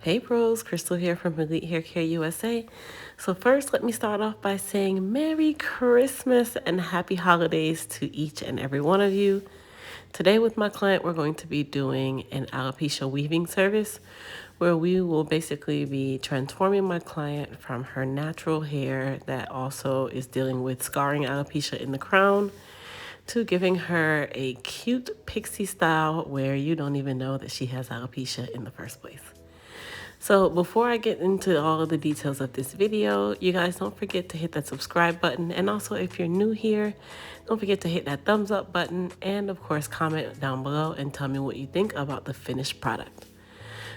Hey pros, Crystal here from Elite Hair Care USA. So first, let me start off by saying Merry Christmas and Happy Holidays to each and every one of you. Today with my client, we're going to be doing an alopecia weaving service where we will basically be transforming my client from her natural hair that also is dealing with scarring alopecia in the crown to giving her a cute pixie style where you don't even know that she has alopecia in the first place. So before I get into all of the details of this video, you guys don't forget to hit that subscribe button. And also if you're new here, don't forget to hit that thumbs up button. And of course, comment down below and tell me what you think about the finished product.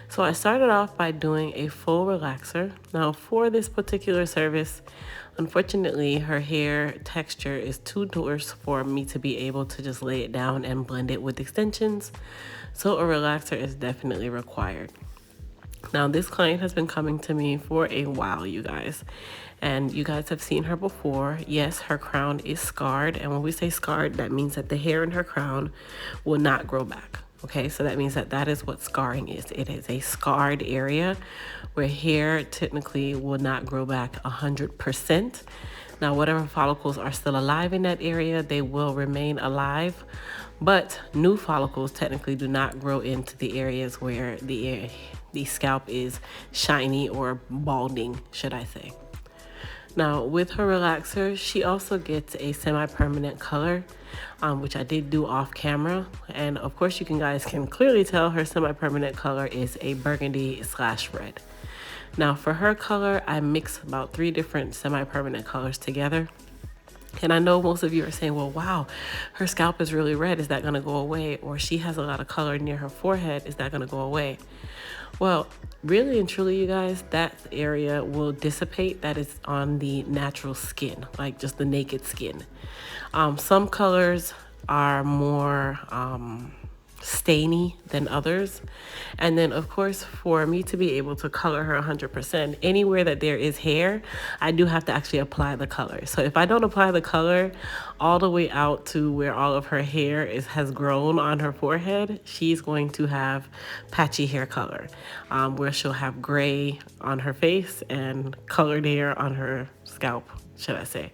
So I started off by doing a full relaxer. Now for this particular service, unfortunately, her hair texture is too coarse for me to be able to just lay it down and blend it with extensions. So a relaxer is definitely required. Now, this client has been coming to me for a while, you guys, and you guys have seen her before. Yes, her crown is scarred, and when we say scarred, that means that the hair in her crown will not grow back. Okay, so that means that that is what scarring is. It is a scarred area where hair technically will not grow back 100%. Now, whatever follicles are still alive in that area, they will remain alive, but new follicles technically do not grow into the areas where the scalp is shiny or balding, should I say. Now, with her relaxer, she also gets a semi-permanent color, which I did do off camera. And of course, you guys can clearly tell her semi-permanent color is a burgundy/red. Now, for her color, I mix about 3 different semi-permanent colors together. And I know most of you are saying, well, wow, her scalp is really red. Is that going to go away? Or she has a lot of color near her forehead. Is that going to go away? Well, really and truly, you guys, that area will dissipate. That is on the natural skin, like just the naked skin. Some colors are more stainy than others. And then of course, for me to be able to color her 100%, anywhere that there is hair, I do have to actually apply the color. So if I don't apply the color all the way out to where all of her hair has grown on her forehead, she's going to have patchy hair color, where she'll have gray on her face and colored hair on her scalp, should I say.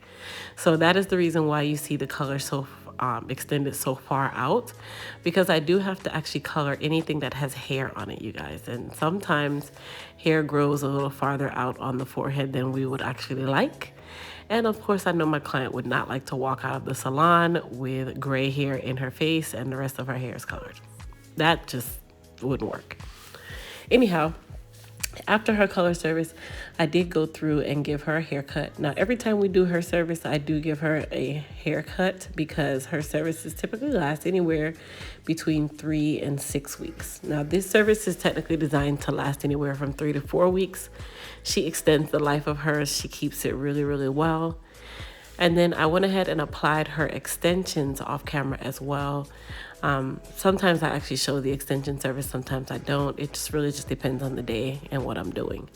So that is the reason why you see the color so extended so far out, because I do have to actually color anything that has hair on it, you guys. And sometimes hair grows a little farther out on the forehead than we would actually like. And of course, I know my client would not like to walk out of the salon with gray hair in her face and the rest of her hair is colored. That just wouldn't work. Anyhow, after her color service, I did go through and give her a haircut. Now, every time we do her service, I do give her a haircut because her services typically last anywhere between 3 and 6 weeks. Now, this service is technically designed to last anywhere from 3 to 4 weeks. She extends the life of hers. She keeps it really, really well. And then I went ahead and applied her extensions off camera as well. Sometimes I actually show the extension service, sometimes I don't. It just really just depends on the day and what I'm doing.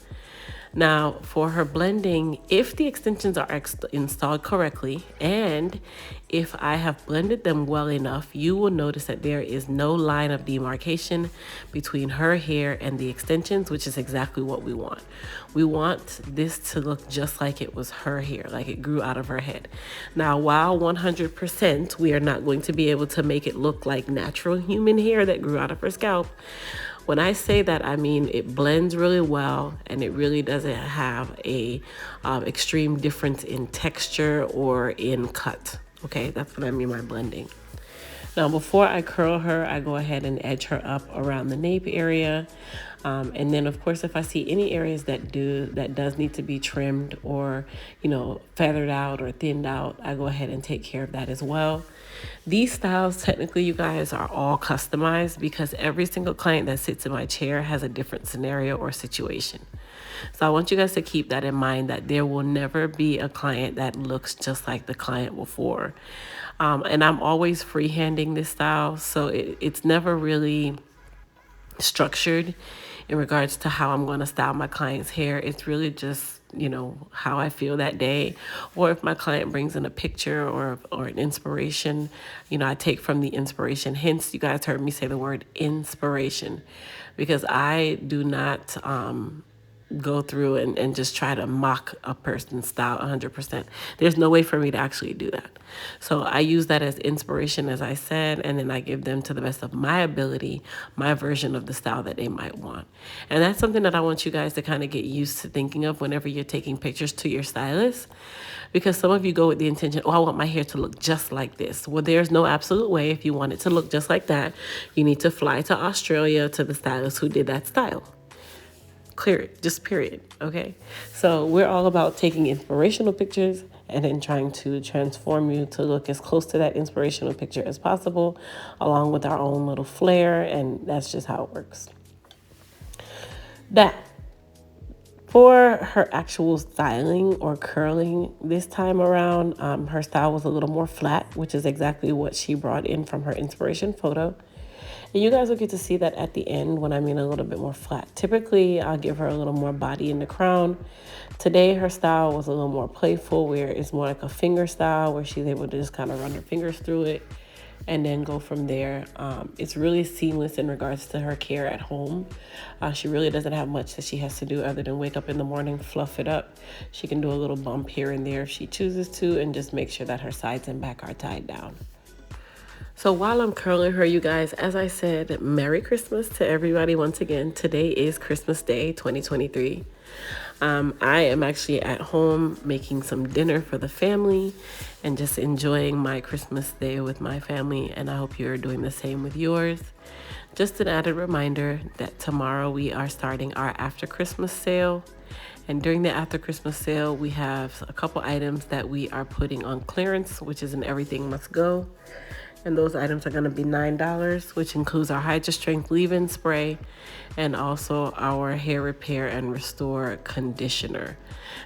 Now, for her blending, if the extensions are installed correctly and if I have blended them well enough, you will notice that there is no line of demarcation between her hair and the extensions, which is exactly what we want. We want this to look just like it was her hair, like it grew out of her head. Now, while 100% we are not going to be able to make it look like natural human hair that grew out of her scalp, when I say that, I mean it blends really well and it really doesn't have a extreme difference in texture or in cut. Okay, that's what I mean by blending. Now, before I curl her, I go ahead and edge her up around the nape area. And then, of course, if I see any areas that does need to be trimmed or, feathered out or thinned out, I go ahead and take care of that as well. These styles, technically, you guys, are all customized because every single client that sits in my chair has a different scenario or situation. So I want you guys to keep that in mind, that there will never be a client that looks just like the client before. And I'm always freehanding this style, so it's never really structured in regards to how I'm going to style my client's hair. It's really just, how I feel that day, or if my client brings in a picture or an inspiration, I take from the inspiration. Hence, you guys heard me say the word inspiration. because I do not go through and just try to mock a person's style 100%. There's no way for me to actually do that. So I use that as inspiration, as I said, and then I give them, to the best of my ability, my version of the style that they might want. And that's something that I want you guys to kind of get used to thinking of whenever you're taking pictures to your stylist. Because some of you go with the intention, oh, I want my hair to look just like this. Well, there's no absolute way. If you want it to look just like that, you need to fly to Australia to the stylist who did that style. Clear it, just period. Okay, so we're all about taking inspirational pictures and then trying to transform you to look as close to that inspirational picture as possible, along with our own little flair, and that's just how it works. That for her actual styling or curling this time around, her style was a little more flat, which is exactly what she brought in from her inspiration photo. And you guys will get to see that at the end when I mean a little bit more flat. Typically, I'll give her a little more body in the crown. Today, her style was a little more playful, where it's more like a finger style, where she's able to just kind of run her fingers through it and then go from there. It's really seamless in regards to her care at home. She really doesn't have much that she has to do other than wake up in the morning, fluff it up. She can do a little bump here and there if she chooses to, and just make sure that her sides and back are tied down. So while I'm curling her, you guys, as I said, Merry Christmas to everybody once again. Today is Christmas Day 2023. I am actually at home making some dinner for the family and just enjoying my Christmas day with my family, and I hope you're doing the same with yours. Just an added reminder that tomorrow we are starting our after Christmas sale. And during the after Christmas sale, we have a couple items that we are putting on clearance, which is an everything must go. And those items are going to be $9, which includes our Hydra Strength leave-in spray and also our hair repair and restore conditioner.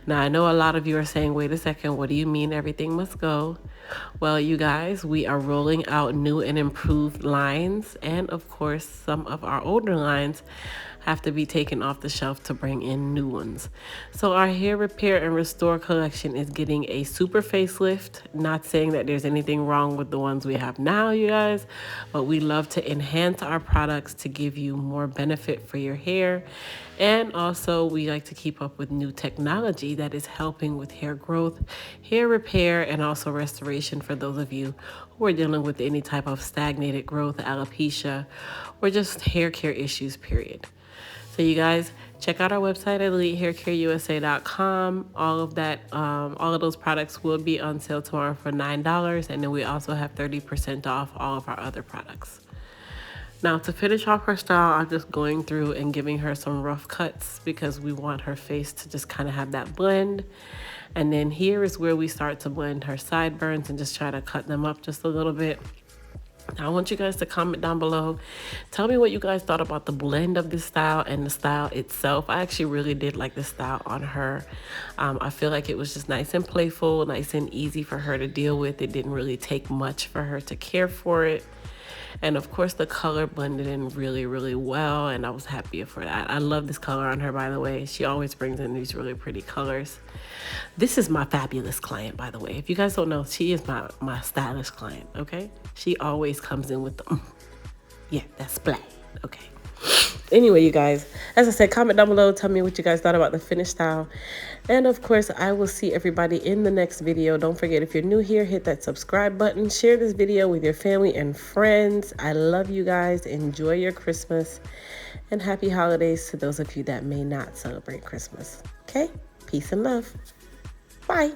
Now, I know a lot of you are saying, wait a second, what do you mean everything must go? Well, you guys, we are rolling out new and improved lines, and of course, some of our older lines have to be taken off the shelf to bring in new ones. So our hair repair and restore collection is getting a super facelift. Not saying that there's anything wrong with the ones we have now, you guys, but we love to enhance our products to give you more benefit for your hair. And also we like to keep up with new technology that is helping with hair growth, hair repair, and also restoration for those of you who are dealing with any type of stagnated growth, alopecia, or just hair care issues, period. So you guys, check out our website at EliteHairCareUSA.com. All of those products will be on sale tomorrow for $9, and then we also have 30% off all of our other products. Now, to finish off her style, I'm just going through and giving her some rough cuts because we want her face to just kind of have that blend. And then here is where we start to blend her sideburns and just try to cut them up just a little bit. Now, I want you guys to comment down below. Tell me what you guys thought about the blend of this style and the style itself. I actually really did like this style on her. I feel like it was just nice and playful, nice and easy for her to deal with. It didn't really take much for her to care for it. And of course, the color blended in really, really well, and I was happy for that. I love this color on her, by the way. She always brings in these really pretty colors. This is my fabulous client, by the way. If you guys don't know, she is my stylish client, okay? She always comes in with the, yeah, that's black, okay? Anyway, you guys, as I said, comment down below. Tell me what you guys thought about the finished style. And of course, I will see everybody in the next video. Don't forget, if you're new here, hit that subscribe button. Share this video with your family and friends. I love you guys. Enjoy your Christmas. And happy holidays to those of you that may not celebrate Christmas. Okay? Peace and love. Bye.